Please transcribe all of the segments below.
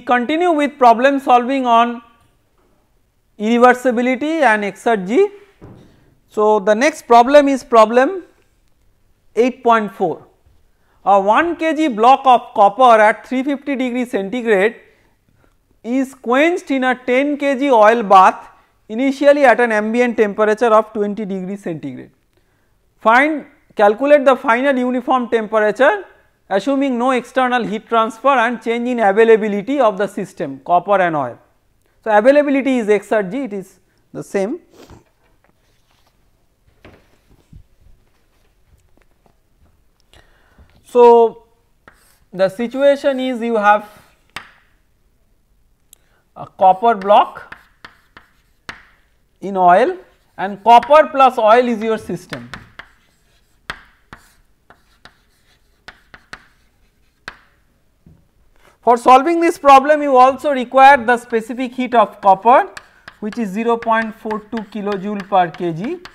continue with problem solving on irreversibility and Exergy. So, the next problem is problem 8.4. A 1 kg block of copper at 350 degree centigrade is quenched in a 10 kg oil bath initially at an ambient temperature of 20 degree centigrade. Calculate the final uniform temperature assuming no external heat transfer and change in availability of the system copper and oil. So, availability is Exergy, it is the same. So, the situation is you have a copper block in oil and copper plus oil is your system. For solving this problem you also require the specific heat of copper which is 0.42 kilojoule per kg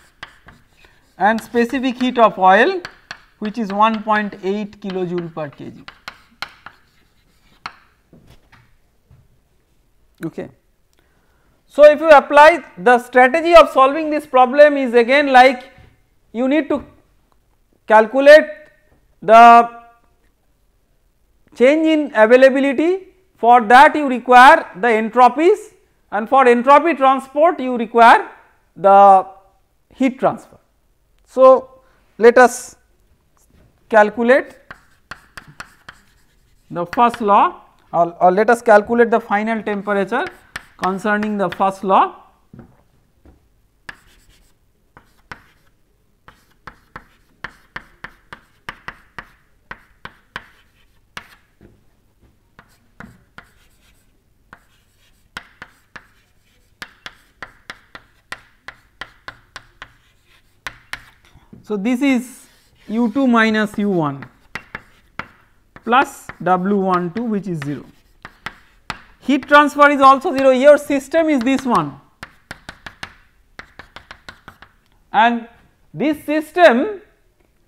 and specific heat of oil which is 1.8 kilojoule per kg. Okay. So, if you apply the strategy of solving this problem is again like you need to calculate the change in availability. For that you require the entropies and for entropy transport you require the heat transfer. So, let us calculate the first law or let us calculate the final temperature concerning the first law. So, this is U2 minus U1 plus W12 which is 0. Heat transfer is also 0, your system is this one and this system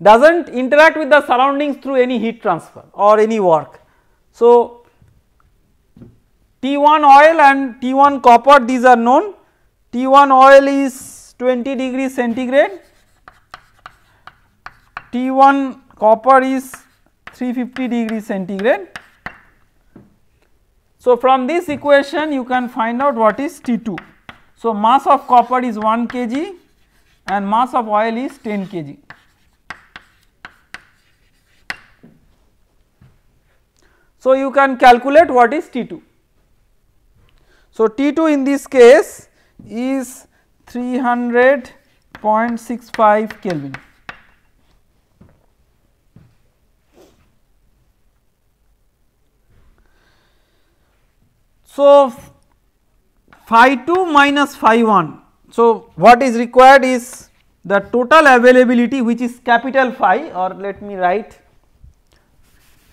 does not interact with the surroundings through any heat transfer or any work. So, T1 oil and T1 copper these are known, T1 oil is 20 degrees centigrade, T1 copper is 350 degrees centigrade. So, from this equation you can find out what is T2. So, mass of copper is 1 kg and mass of oil is 10 kg. So, you can calculate what is T2. So, T2 in this case is 300.65 Kelvin. So, phi 2 minus phi 1. So, what is required is the total availability which is capital phi or let me write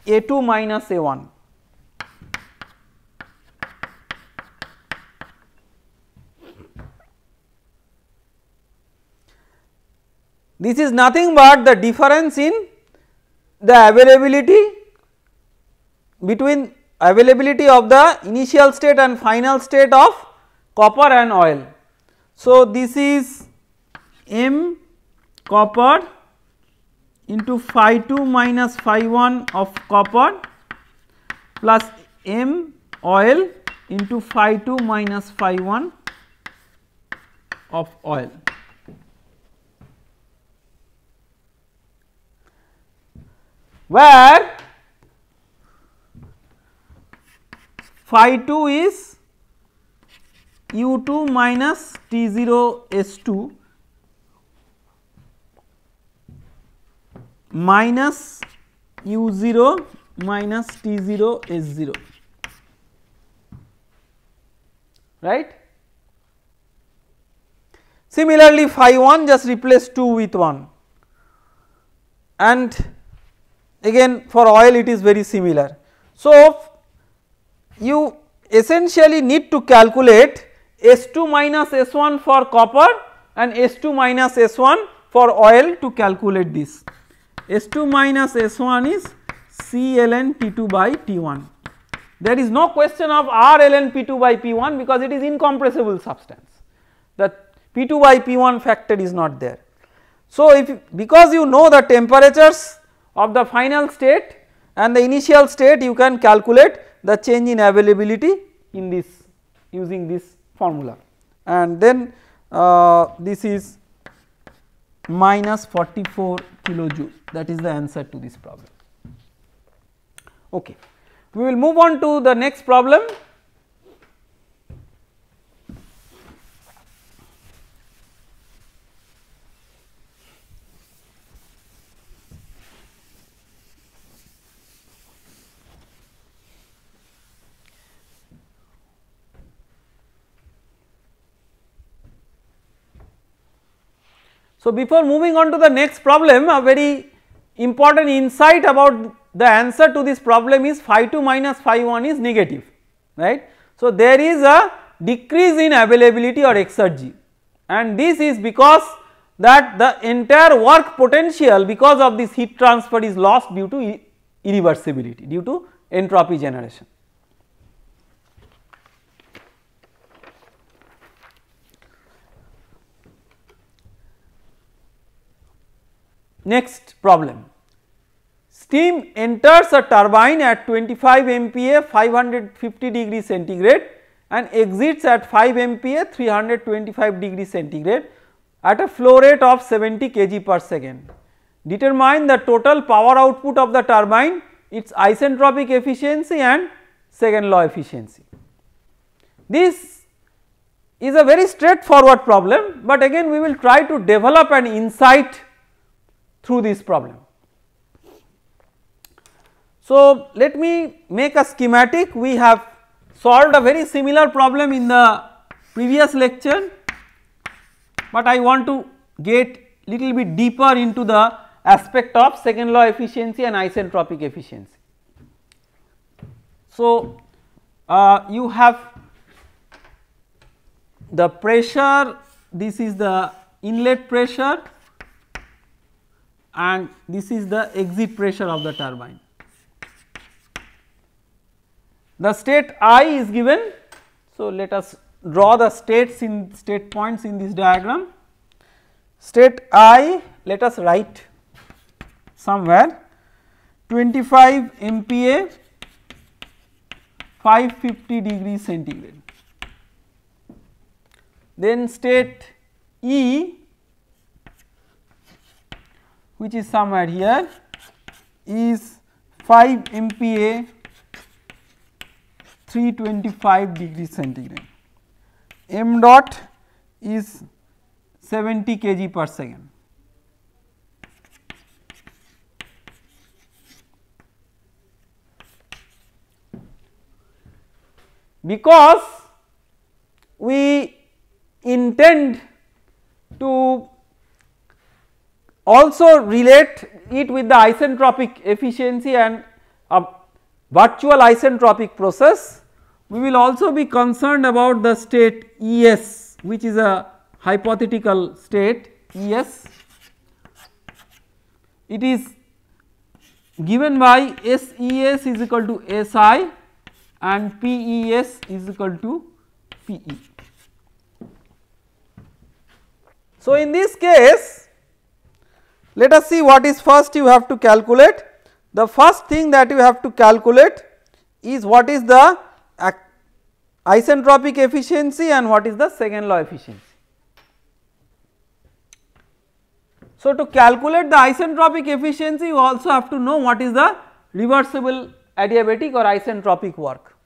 A2 minus A1. This is nothing but the difference in the availability between availability of the initial state and final state of copper and oil. So, this is M copper into phi 2 minus phi 1 of copper plus M oil into phi 2 minus phi 1 of oil. Where phi 2 is U2 minus T0 S2 minus U0 minus T0 S0, right. Similarly, phi 1 just replace 2 with 1 and again for oil it is very similar. So, you essentially need to calculate S2 minus S1 for copper and S2 minus S1 for oil to calculate this. S2 minus S1 is C ln T2 by T1 there is no question of R ln P2 by P1 because it is incompressible substance, the P2 by P1 factor is not there. So, if because you know the temperatures of the final state and the initial state, you can calculate the change in availability in this using this formula, and then this is minus 44 kilojoule, that is the answer to this problem. Okay. We will move on to the next problem. So, before moving on to the next problem, a very important insight about the answer to this problem is phi 2 minus phi 1 is negative, right. So, there is a decrease in availability or exergy, and this is because that the entire work potential because of this heat transfer is lost due to irreversibility, due to entropy generation. Next problem. Steam enters a turbine at 25 MPa 550 degree centigrade and exits at 5 MPa 325 degree centigrade at a flow rate of 70 kg per second. Determine the total power output of the turbine, its isentropic efficiency and second law efficiency. This is a very straightforward problem, but again we will try to develop an insight through this problem. So, let me make a schematic. We have solved a very similar problem in the previous lecture, but I want to get little bit deeper into the aspect of second law efficiency and isentropic efficiency. So, you have the pressure, this is the inlet pressure and this is the exit pressure of the turbine. The state I is given. So, let us draw the states in state points in this diagram. State I, let us write somewhere 25 MPa 550 degree centigrade. Then state E, which is somewhere here, is 5 MPa 325 degree centigrade. M dot is 70 kg per second. Because we intend to also relate it with the isentropic efficiency and a virtual isentropic process, we will also be concerned about the state ES, which is a hypothetical state ES. It is given by SES is equal to SI and PES is equal to PE. So, in this case, let us see what is first you have to calculate. The first thing that you have to calculate is what is the isentropic efficiency and what is the second law efficiency. So, to calculate the isentropic efficiency, you also have to know what is the reversible adiabatic or isentropic work.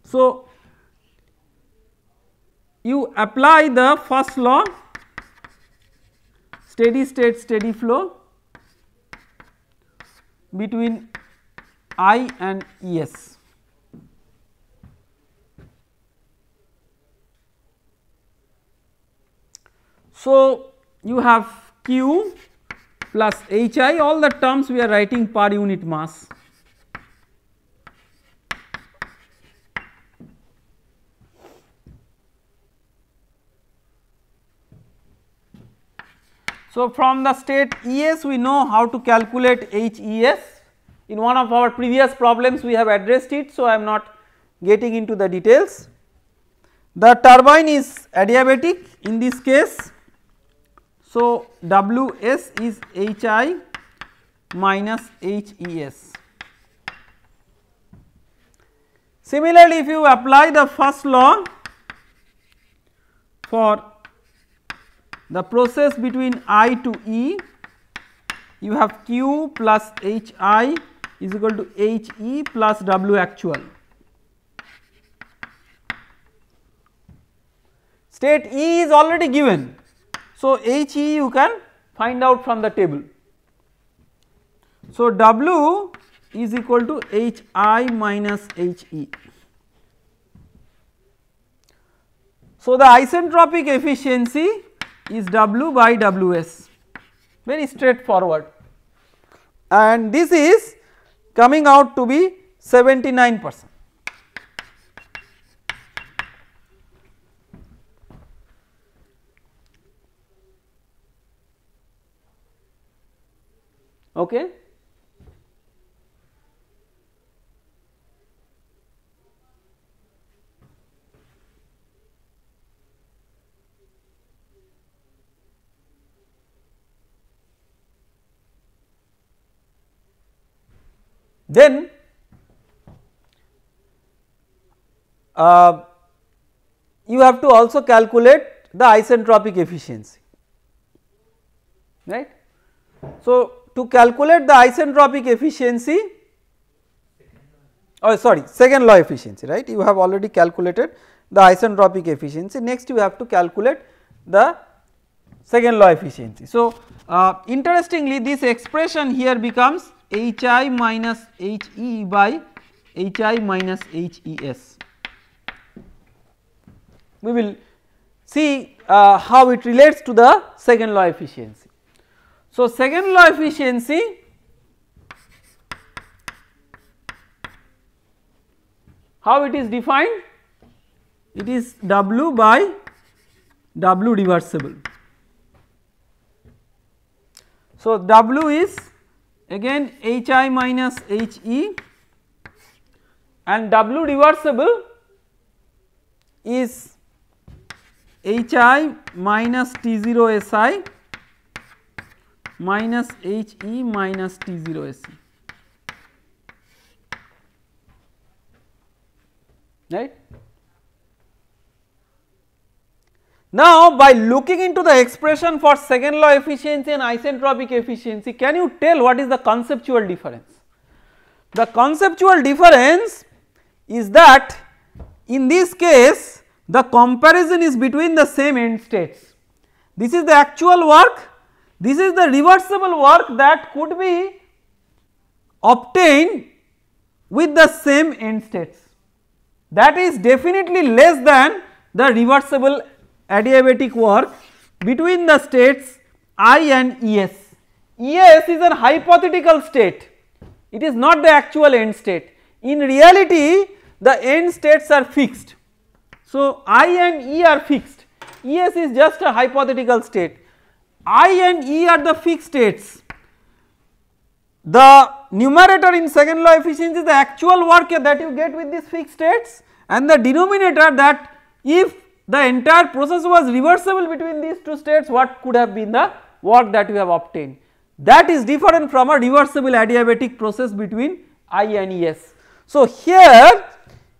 So, you apply the first law, steady state steady flow between I and ES. So, you have Q plus HI, all the terms we are writing per unit mass. So, from the state ES we know how to calculate HES. In one of our previous problems we have addressed it, so I am not getting into the details. The turbine is adiabatic in this case, so Ws is Hi minus Hes. Similarly, if you apply the first law for the process between I to E, you have Q plus Hi is equal to He plus W actual. State E is already given, so He you can find out from the table. So W is equal to Hi minus He. So the isentropic efficiency is W by Ws, very straightforward, and this is coming out to be 79%. Okay. Then you have to also calculate the isentropic efficiency, right. So to calculate the isentropic efficiency, oh sorry, second law efficiency, right, you have already calculated the isentropic efficiency. Next you have to calculate the second law efficiency. So interestingly, this expression here becomes Hi minus He by Hi minus Hes. We will see how it relates to the second law efficiency. So second law efficiency how it is defined? It is W by W reversible. So W is again Hi minus He, and W reversible is Hi minus T0 Si minus He minus T0 Se, right. Now by looking into the expression for second law efficiency and isentropic efficiency, can you tell what is the conceptual difference? The conceptual difference is that in this case the comparison is between the same end states. This is the actual work, this is the reversible work that could be obtained with the same end states, that is definitely less than the reversible adiabatic work between the states I and Es. Es is an hypothetical state, it is not the actual end state. In reality the end states are fixed, so I and E are fixed, Es is just a hypothetical state. I and E are the fixed states. The numerator in second law efficiency is the actual work that you get with these fixed states, and the denominator that if the entire process was reversible between these two states, what could have been the work that you have obtained. That is different from a reversible adiabatic process between I and Es. So here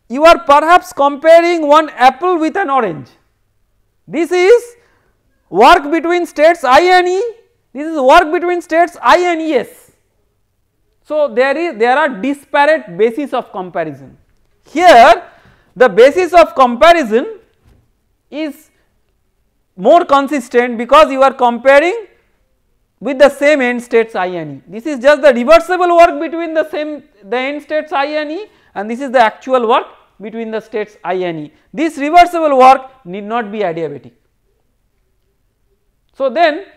you are perhaps comparing one apple with an orange. This is work between states I and E, this is work between states I and Es. So there are disparate bases of comparison. Here the basis of comparison is more consistent because you are comparing with the same end states I and E. This is just the reversible work between the end states I and E, and this is the actual work between the states I and E. This reversible work need not be adiabatic. So then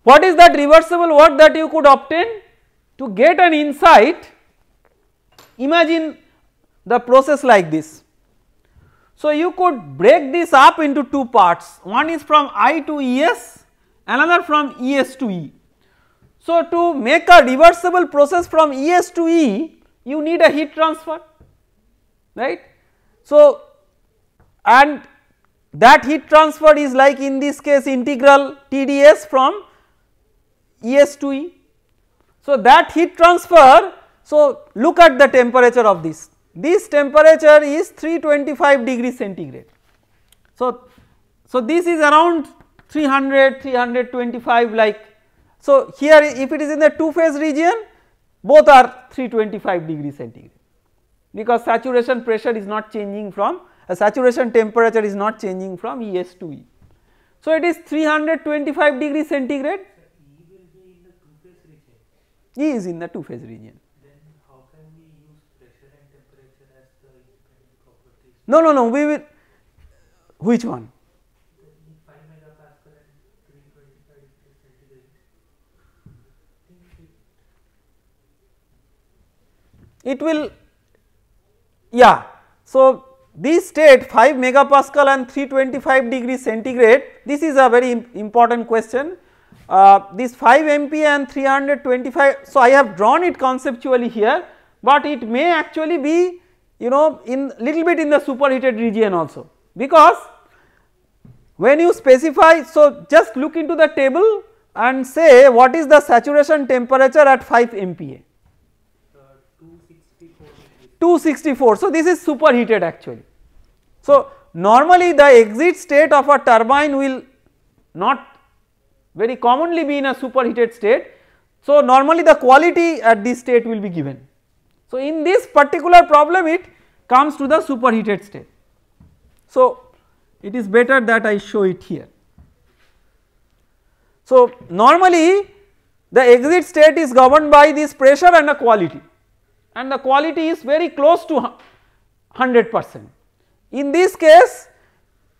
what is that reversible work that you could obtain? To get an insight, imagine the process like this. So you could break this up into two parts, one is from I to Es, another from Es to E. So, to make a reversible process from ES to E, you need a heat transfer, right. So, and that heat transfer is like in this case integral TdS from ES to E. So, that heat transfer, so look at the temperature of this temperature is 325 degrees centigrade. So, this is around 300, 325 like. So, here if it is in the two phase region, both are 325 degrees centigrade, because saturation pressure is not changing from saturation temperature is not changing from ES to E. So, it is 325 degrees centigrade. E is in the two phase region. Then how can we use pressure and temperature as the independent properties? No, we will, which one? 5 megapascal and 325 degrees centigrade. It will, yeah. So, this state 5 megapascal and 325 degrees centigrade, this is a very important question. This 5 MPa and 325, so I have drawn it conceptually here, but it may actually be in little bit in the superheated region also, because when you specify, so just look into the table and say what is the saturation temperature at 5 MPa. 264. So, this is superheated actually. So, normally the exit state of a turbine will not very commonly be in a superheated state. So, normally the quality at this state will be given. So, in this particular problem it comes to the superheated state. So, it is better that I show it here. So, normally the exit state is governed by this pressure and the quality, and the quality is very close to 100%. In this case,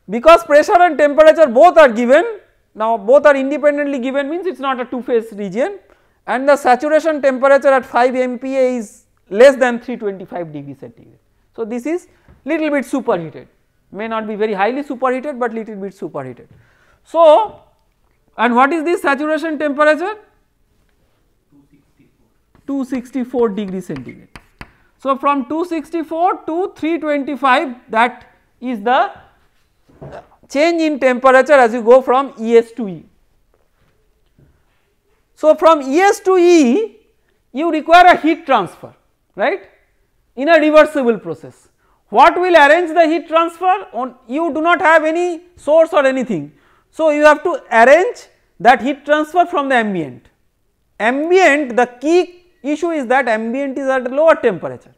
because pressure and temperature both are given, now both are independently given, means it is not a two phase region, and the saturation temperature at 5 MPa is less than 325 degrees centigrade. So, this is little bit superheated, may not be very highly superheated, but little bit superheated. So, and what is this saturation temperature? 264 degrees centigrade. So, from 264 to 325, that is the change in temperature as you go from ES to E. So, from ES to E you require a heat transfer, right, in a reversible process. What will arrange the heat transfer? You do not have any source or anything. So, you have to arrange that heat transfer from the ambient. Ambient, the key issue is that ambient is at a lower temperature.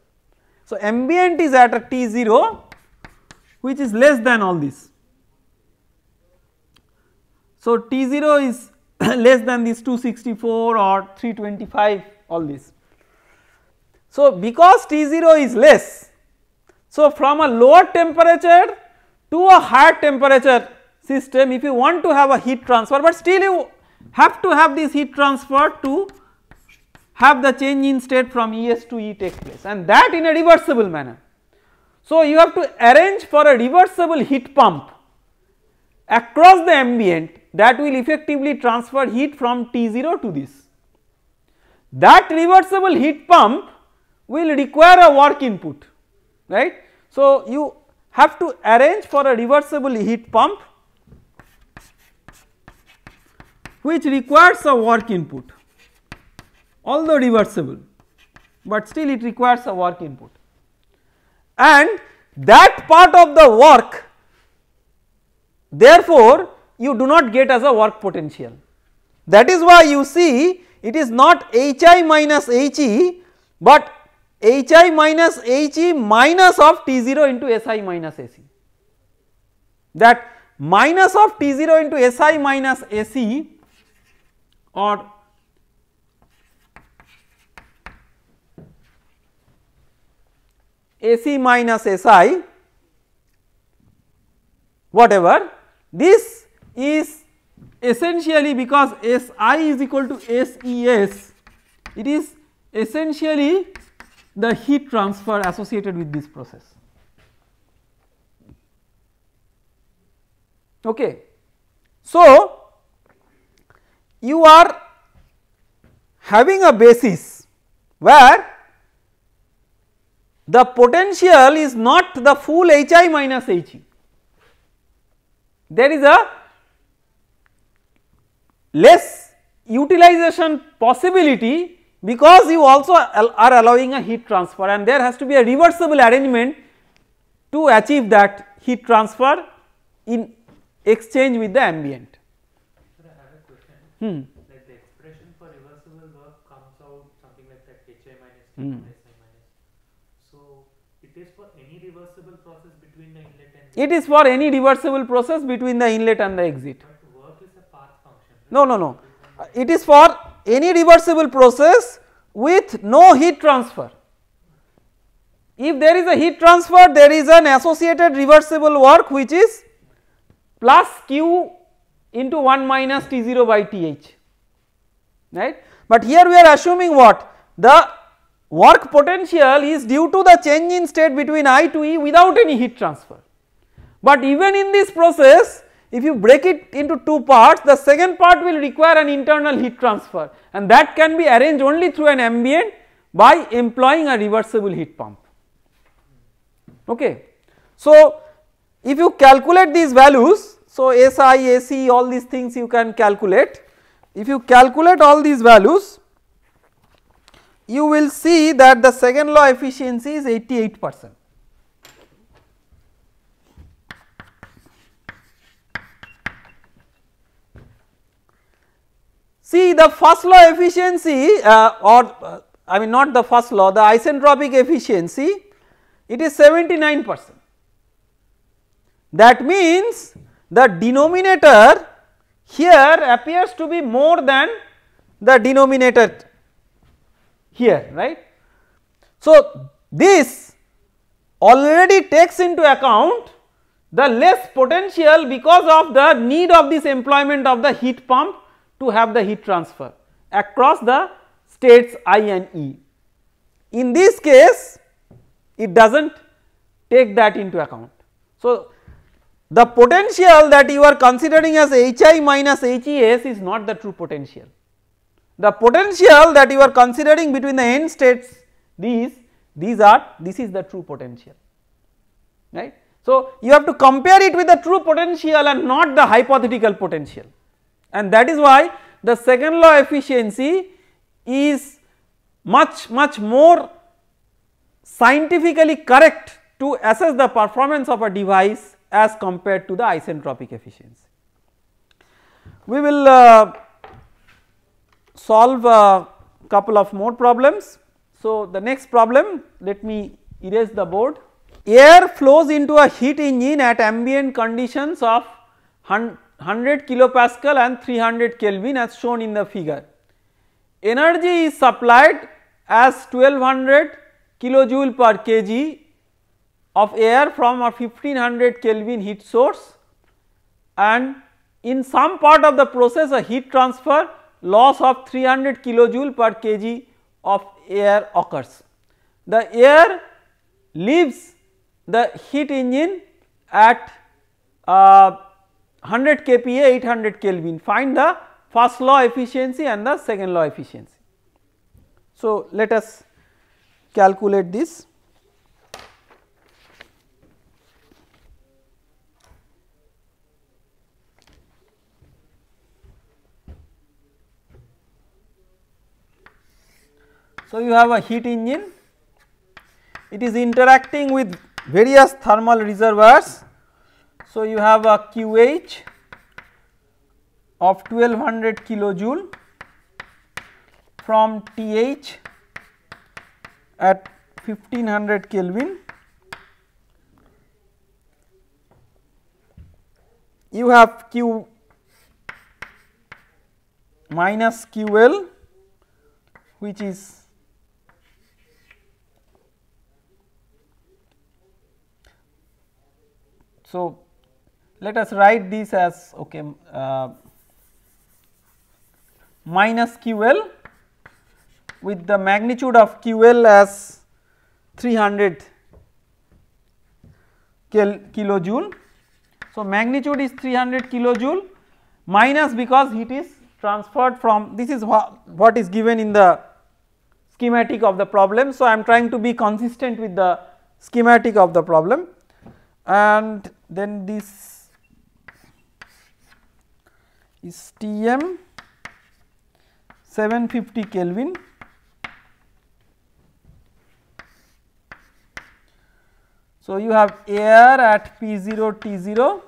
So, ambient is at a T0 which is less than all this. So, T0 is less than this 264 or 325, all this. So, because T0 is less, so from a lower temperature to a higher temperature system, if you want to have a heat transfer, but still you have to have this heat transfer to have the change in state from ES to E take place, and that in a reversible manner. So, you have to arrange for a reversible heat pump across the ambient that will effectively transfer heat from T0 to this. That reversible heat pump will require a work input, right. So, you have to arrange for a reversible heat pump which requires a work input, although reversible, but still it requires a work input, and that part of the work therefore you do not get as a work potential. That is why you see it is not Hi minus He, but Hi minus He minus of T0 into Si minus Ac. That minus of T0 into Si minus Ac or Ac minus Si, whatever, this is essentially because Si is equal to Ses, it is essentially the heat transfer associated with this process. Okay. So, you are having a basis where the potential is not the full Hi minus He. There is a less utilization possibility because you also are allowing a heat transfer, and there has to be a reversible arrangement to achieve that heat transfer in exchange with the ambient. Sir, I have a question. Like the expression for reversible work comes out something like that Hi minus T plus Si minus. So it is for any reversible process between the inlet and the It is for any reversible process between the inlet and the exit. But work is a path function. No, no, no. It is for any reversible process with no heat transfer. If there is a heat transfer, there is an associated reversible work which is plus Q into 1 minus T0 by Th, right. But here we are assuming what? The work potential is due to the change in state between I to E without any heat transfer. But even in this process, if you break it into two parts, the second part will require an internal heat transfer, and that can be arranged only through an ambient by employing a reversible heat pump. Okay. So, if you calculate these values, so SI, AC, all these things you can calculate. If you calculate all these values, you will see that the second law efficiency is 88%. See, the first law efficiency I mean not the first law, the isentropic efficiency, it is 79%. That means the denominator here appears to be more than the denominator here, right. So, this already takes into account the less potential because of the need of this employment of the heat pump to have the heat transfer across the states I and E. In this case, it does not take that into account. So, the potential that you are considering as Hi minus Hes is not the true potential. The potential that you are considering between the end states, this is the true potential, right. So, you have to compare it with the true potential and not the hypothetical potential, and that is why the second law efficiency is much more scientifically correct to assess the performance of a device as compared to the isentropic efficiency. We will solve a couple of more problems. So, the next problem, let me erase the board. Air flows into a heat engine at ambient conditions of 100 kilopascal and 300 Kelvin as shown in the figure. Energy is supplied as 1200 kilojoule per kg of air from a 1500 Kelvin heat source, and in some part of the process a heat transfer loss of 300 kilojoule per kg of air occurs. The air leaves the heat engine at 100 kPa 800 Kelvin. Find the first law efficiency and the second law efficiency. So, let us calculate this. So, you have a heat engine, it is interacting with various thermal reservoirs. So, you have a QH of 1200 kilojoule from TH at 1500 Kelvin. You have Q minus QL, which is so let us write this as okay minus QL with the magnitude of QL as 300 kilojoule. So, magnitude is 300 kilojoule minus because heat is transferred from, this is what is given in the schematic of the problem. So, I am trying to be consistent with the schematic of the problem, and then this is Tm 750 Kelvin. So, you have air at P0 T0,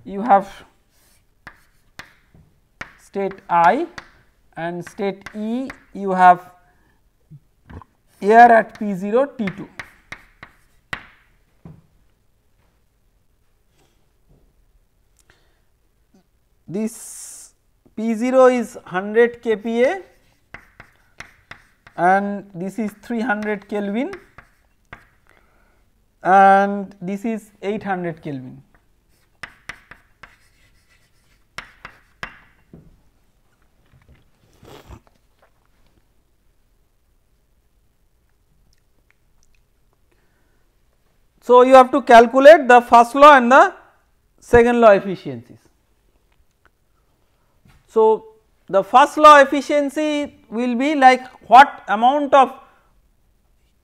you have state I, and state E you have air at P0 T2. This P0 is 100 kPa and this is 300 Kelvin and this is 800 Kelvin. So, you have to calculate the first law and the second law efficiencies. So, the first law efficiency will be like what amount of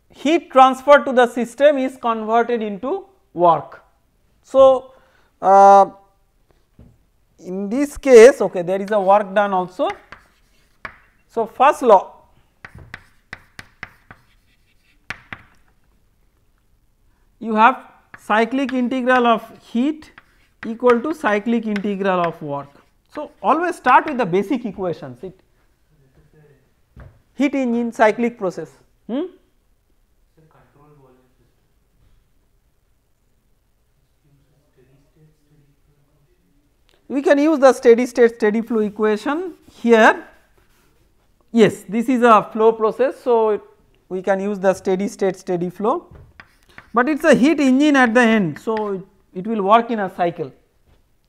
heat transferred to the system is converted into work. So, in this case, okay, there is a work done also. So, first law, you have cyclic integral of heat equal to cyclic integral of work. So, always start with the basic equations, heat engine cyclic process. We can use the steady state steady flow equation here. Yes, this is a flow process. So, we can use the steady state steady flow, but it is a heat engine at the end. So, it will work in a cycle.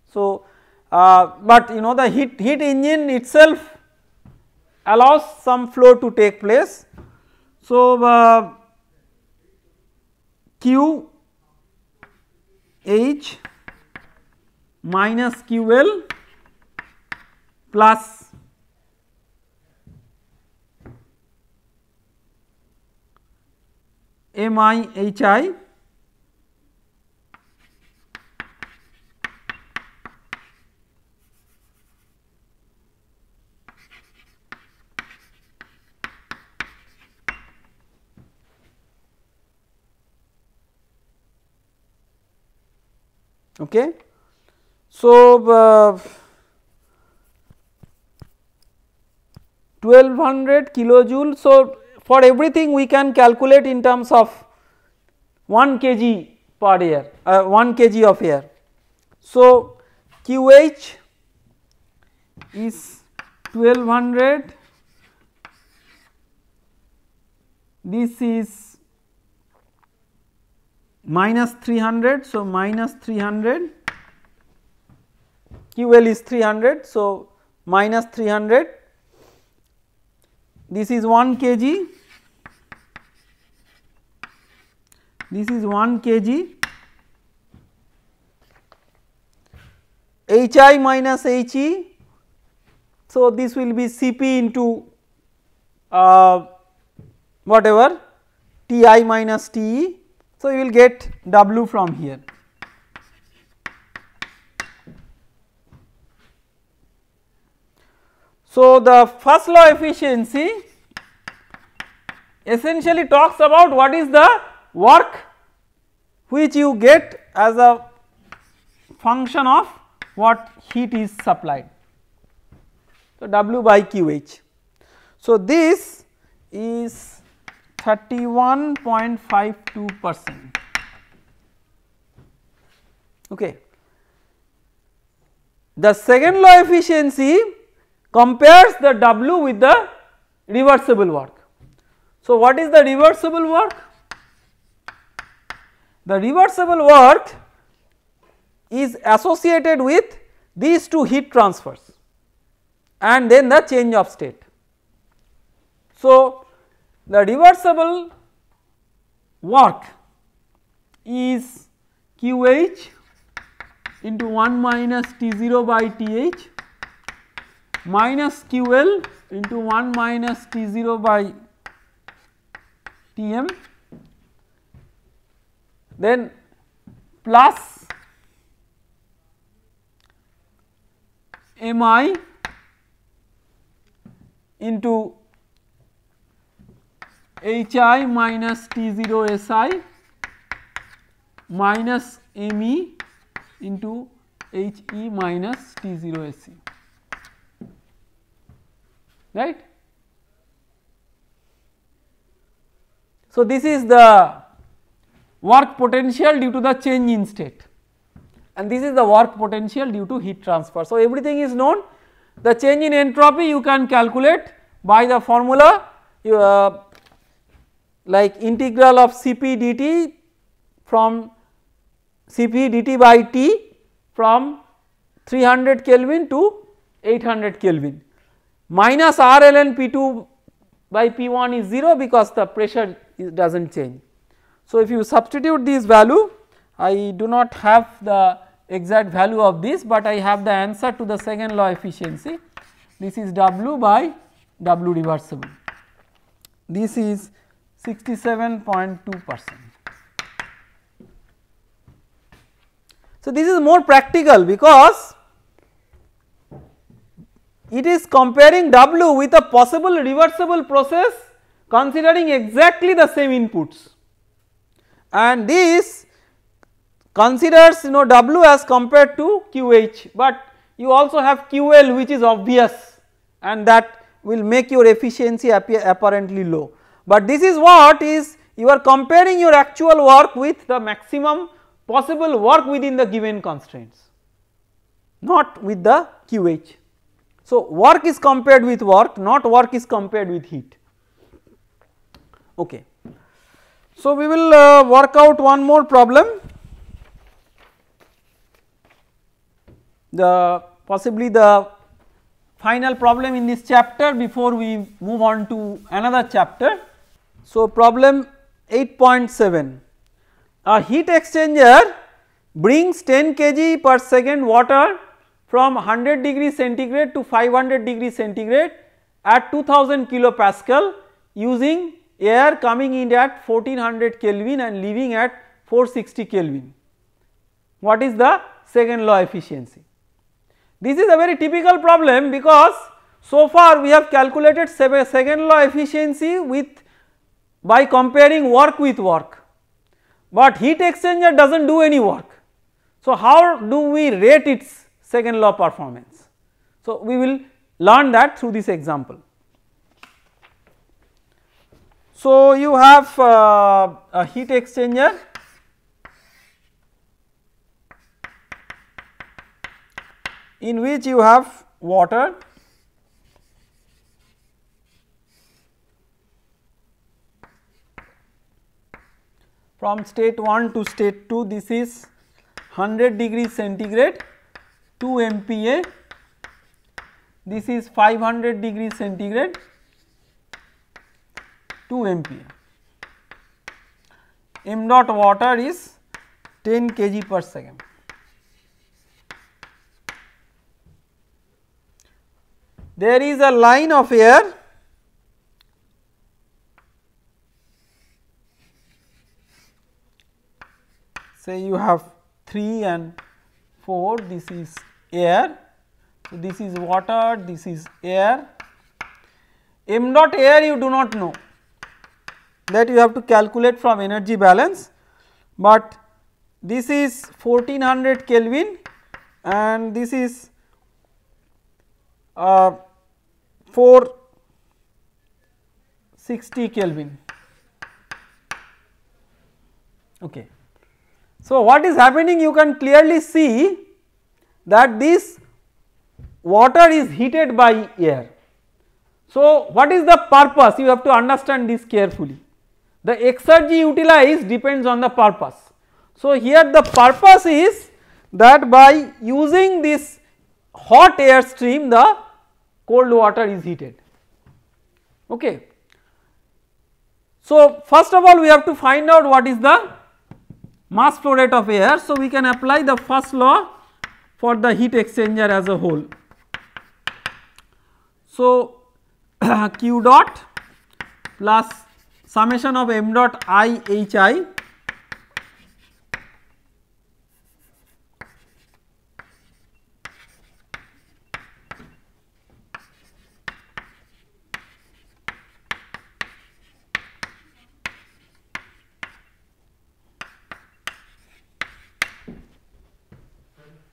So, but you know the heat engine itself allows some flow to take place. So, Q H minus QL plus MIHI okay. So, 1200 kilojoule. So, for everything we can calculate in terms of 1 kg per air, 1 kg of air. So, QH is 1200, this is minus 300. So, minus 300, QL is 300. So, minus 300, this is 1 kg, this is 1 kg, HI minus HE. So, this will be Cp into whatever Ti minus Te. So, you will get W from here. So, the first law efficiency essentially talks about what is the work which you get as a function of what heat is supplied. So, W by QH. So, this is 31.52%. Okay. The second law efficiency compares the W with the reversible work. So, what is the reversible work? The reversible work is associated with these two heat transfers and then the change of state. So, the reversible work is QH into 1 minus T0 by TH minus QL into 1 minus T0 by Tm, then plus Mi into Hi minus T0 Si minus Me into He minus T0 Se, right. So, this is the work potential due to the change in state, and this is the work potential due to heat transfer. So, everything is known. The change in entropy you can calculate by the formula like integral of Cp dt from Cp dt by T from 300 Kelvin to 800 Kelvin, minus RLN P2 by P1 is 0 because the pressure does not change. So, if you substitute this value, I do not have the exact value of this, but I have the answer to the second law efficiency. This is W by W reversible, this is 67.2%. So, this is more practical because it is comparing W with a possible reversible process considering exactly the same inputs, and this considers W as compared to QH, but you also have QL which is obvious and that will make your efficiency appear apparently low, but this is what is you are comparing your actual work with the maximum possible work within the given constraints, not with the QH. So, work is compared with work, not work is compared with heat. Okay. So, we will work out one more problem, the possibly the final problem in this chapter before we move on to another chapter. So, problem 8.7, a heat exchanger brings 10 kg per second water from 100 degree centigrade to 500 degree centigrade at 2000 kilopascal using air coming in at 1400 Kelvin and leaving at 460 Kelvin. What is the second law efficiency? This is a very typical problem because so far we have calculated second law efficiency with by comparing work with work, but heat exchanger does not do any work. So, how do we rate its second law performance? So, we will learn that through this example. So, you have a heat exchanger in which you have water from state 1 to state 2, this is 100 degree centigrade 2 MPa, this is 500 degree centigrade 2 MPa, m dot water is 10 kg per second. There is a line of air say you have 3 and 4, this is air, so this is water, this is air. M dot air you do not know, that you have to calculate from energy balance, but this is 1400 Kelvin and this is 460 Kelvin. Okay. So, what is happening, you can clearly see that this water is heated by air. So, what is the purpose? You have to understand this carefully. The exergy utilized depends on the purpose. So, here the purpose is that by using this hot air stream the cold water is heated. Okay. So, first of all we have to find out what is the mass flow rate of air. So, we can apply the first law for the heat exchanger as a whole. So, q dot plus summation of m dot I h I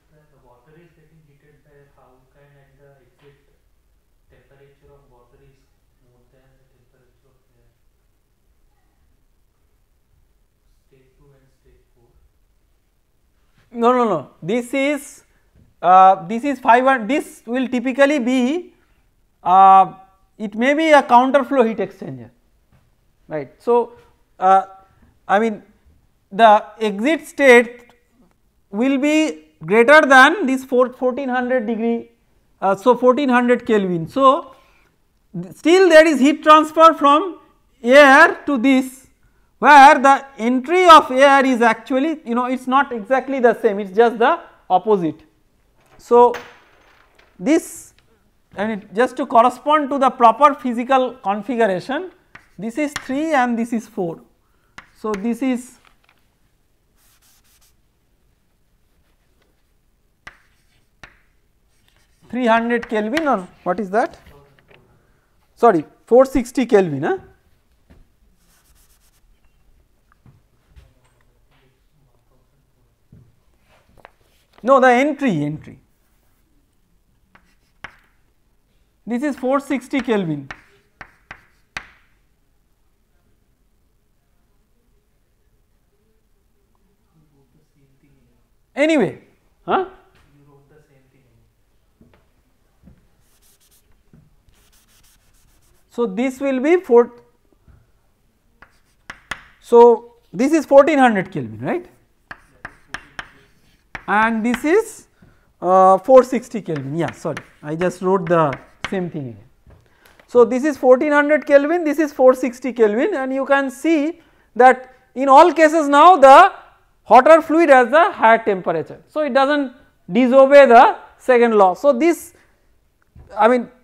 When the water is getting heated by how can and the exit temperature of water is more than the temperature of air. Stage 2 and stage 4. no, this is 500, this will typically be it may be a counter flow heat exchanger, right. So, I mean the exit state will be greater than this 1400 degree, so 1400 Kelvin. So, still there is heat transfer from air to this, where the entry of air is actually it is not exactly the same, it is just the opposite. So, this and just to correspond to the proper physical configuration, this is 3 and this is 4. So, this is (300 Kelvin) or what is that? Sorry, 460 Kelvin. Huh? No, the entry. This is 460 Kelvin. Anyway, huh? So, this will be so this is 1400 Kelvin, right, and this is 460 Kelvin. Yeah, sorry, I just wrote the same thing again. So, this is 1400 Kelvin, this is 460 Kelvin, and you can see that in all cases now the hotter fluid has the higher temperature. So, it does not disobey the second law. So, this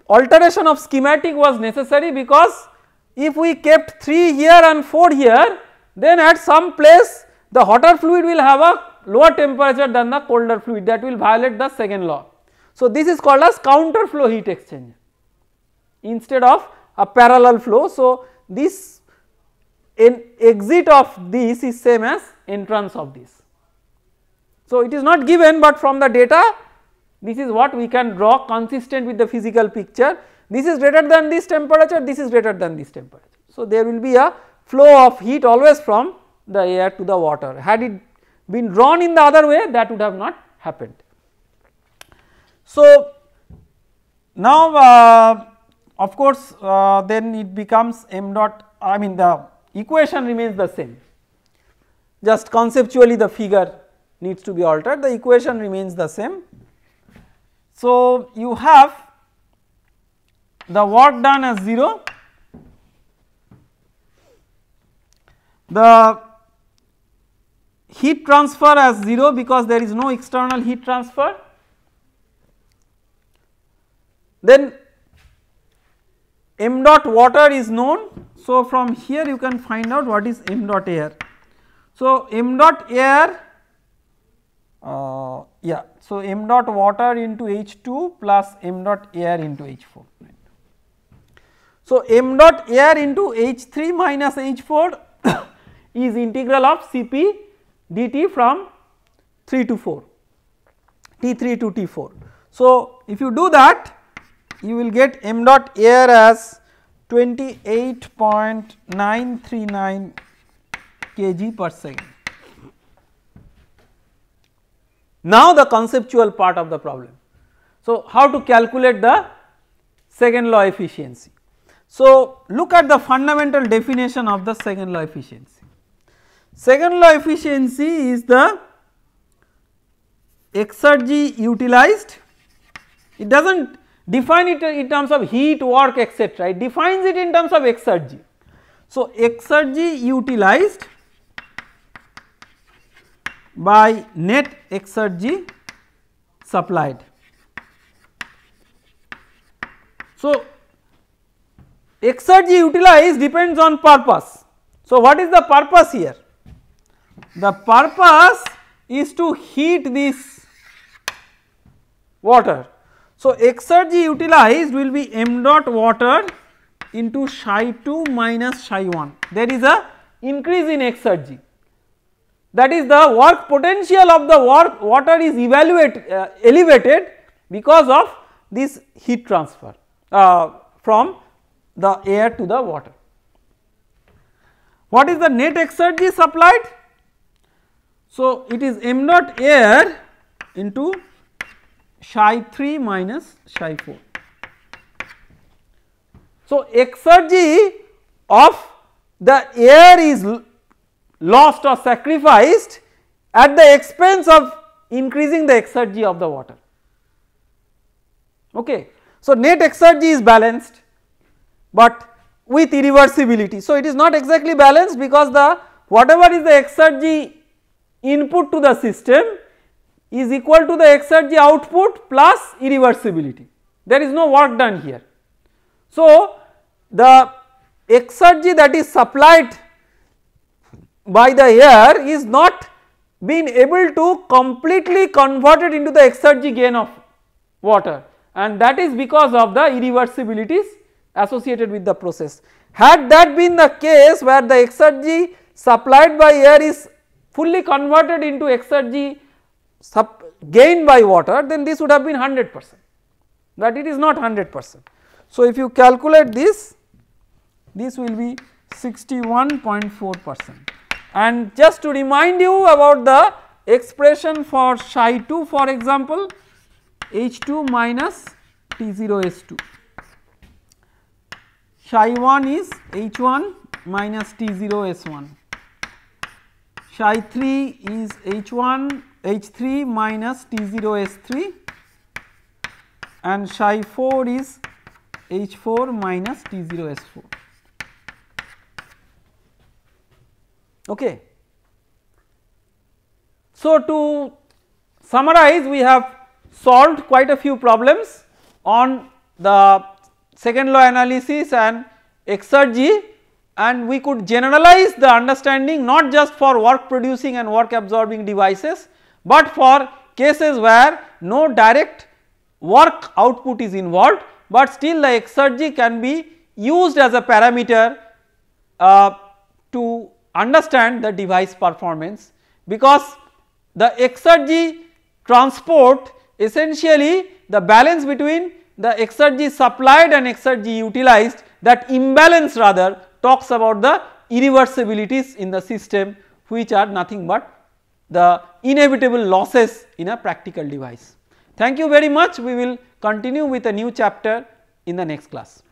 alteration of schematic was necessary, because if we kept 3 here and 4 here, then at some place the hotter fluid will have a lower temperature than the colder fluid, that will violate the second law. So, this is called as counter flow heat exchanger instead of a parallel flow. So, this exit of this is same as entrance of this. So, it is not given, but from the data this is what we can draw consistent with the physical picture. This is greater than this temperature, this is greater than this temperature. So, there will be a flow of heat always from the air to the water. Had it been drawn in the other way, that would have not happened. So, now of course, then it becomes m dot, the equation remains the same, just conceptually the figure needs to be altered, the equation remains the same. So, you have the work done as 0, the heat transfer as 0 because there is no external heat transfer, then m dot water is known. So, from here you can find out what is m dot air. So, m dot air so m dot water into H2 plus m dot air into H4. So, m dot air into H3 minus H4 is integral of Cp dt from 3 to 4, T3 to T4. So, if you do that, you will get m dot air as 28.939 kg per second. Now, the conceptual part of the problem. So, how to calculate the second law efficiency. So, look at the fundamental definition of the second law efficiency. Second law efficiency is the exergy utilized. It does not define it in terms of heat, work, etc. It defines it in terms of exergy. So, exergy utilized by net exergy supplied. So, Exergy utilized depends on purpose. So, what is the purpose here? The purpose is to heat this water. So, exergy utilized will be m dot water into psi 2 minus psi 1. There is a increase in exergy, that is the work potential of the water is elevated because of this heat transfer from the air to the water. What is the net exergy supplied? So, it is m dot air into psi 3 minus psi 4. So, exergy of the air is lost or sacrificed at the expense of increasing the exergy of the water. Okay. So, net exergy is balanced, but with irreversibility. So, it is not exactly balanced because the whatever is the exergy input to the system is equal to the exergy output plus irreversibility. There is no work done here. So, the exergy that is supplied by the air is not being able to completely convert it into the exergy gain of water, and that is because of the irreversibilities associated with the process. Had that been the case where the exergy supplied by air is fully converted into exergy gained by water, then this would have been 100%, but it is not 100%. So, if you calculate this will be 61.4%. And just to remind you about the expression for psi 2, for example, H2 minus T0 S2, psi 1 is H1 minus T0 S1, psi 3 is H3 minus T0 S3, and psi 4 is H4 minus T0 S4. Okay. So, to summarize, we have solved quite a few problems on the second law analysis and exergy, and we could generalize the understanding not just for work producing and work absorbing devices, but for cases where no direct work output is involved, but still the exergy can be used as a parameter to understand the device performance, because the exergy transport essentially the balance between the exergy supplied and exergy utilized, that imbalance rather talks about the irreversibilities in the system, which are nothing but the inevitable losses in a practical device. Thank you very much. We will continue with a new chapter in the next class.